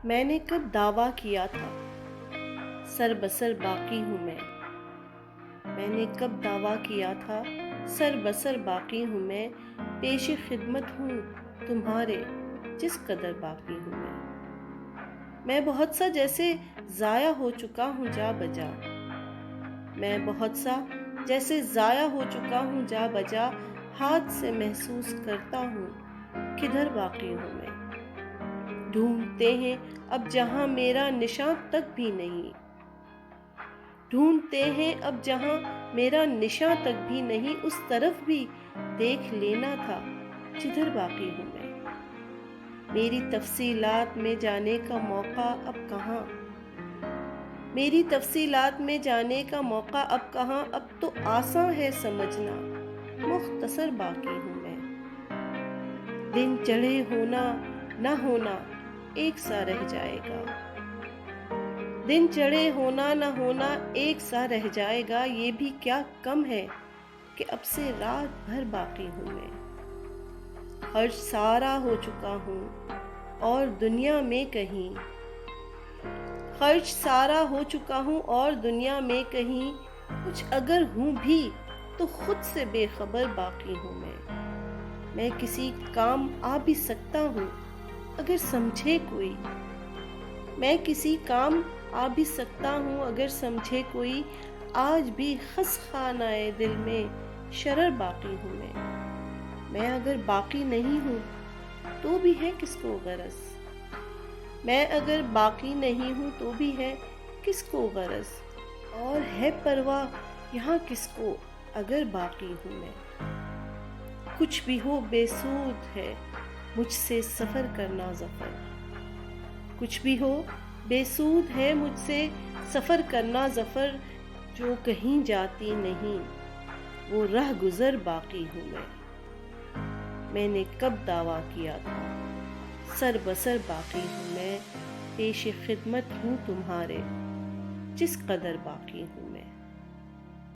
میں نے کب دعویٰ کیا تھا سر بسر باقی ہوں میں نے کب دعویٰ کیا تھا سر بسر باقی ہوں پیش خدمت ہوں تمہارے جس قدر باقی ہوں میں بہت سا جیسے ضائع ہو چکا ہوں جا بجا میں بہت سا جیسے ضائع ہو چکا ہوں جا بجا ہاتھ سے محسوس کرتا ہوں کدھر باقی ہوں میں ڈھونڈتے ہیں اب جہاں میرا نشاں تک بھی نہیں ڈھونڈتے ہیں اب جہاں میرا نشاں تک بھی نہیں اس طرف بھی دیکھ لینا تھا جدھر باقی ہوں میں میری تفصیلات میں جانے کا موقع اب کہاں میری تفصیلات میں جانے کا موقع اب کہاں اب تو آساں ہے سمجھنا مختصر باقی ہوں میں دن چڑھے ہونا نہ ہونا ایک سا رہ جائے گا دن چڑھے ہونا نہ ہونا ایک سا رہ جائے گا یہ بھی کیا کم ہے کہ اب سے رات بھر باقی ہوں میں خرچ سارا ہو چکا ہوں اور دنیا میں کہیں خرچ سارا ہو چکا ہوں اور دنیا میں کہیں کچھ اگر ہوں بھی تو خود سے بے خبر باقی ہوں میں کسی کام آ بھی سکتا ہوں اگر سمجھے کوئی میں کسی کام آ بھی سکتا ہوں اگر سمجھے کوئی آج بھی خس خانہ دل میں شرر باقی ہوں میں اگر باقی نہیں ہوں تو بھی ہے کس کو غرض میں اگر باقی نہیں ہوں تو بھی ہے کس کو غرض اور ہے پرواہ یہاں کس کو اگر باقی ہوں میں کچھ بھی ہو بے سود ہے مجھ سے سفر کرنا ظفر کچھ بھی ہو بے سود ہے مجھ سے سفر کرنا ظفر جو کہیں جاتی نہیں وہ رہ گزر باقی ہوں میں نے کب دعویٰ کیا تھا سر بسر باقی ہوں میں پیش خدمت ہوں تمہارے جس قدر باقی ہوں میں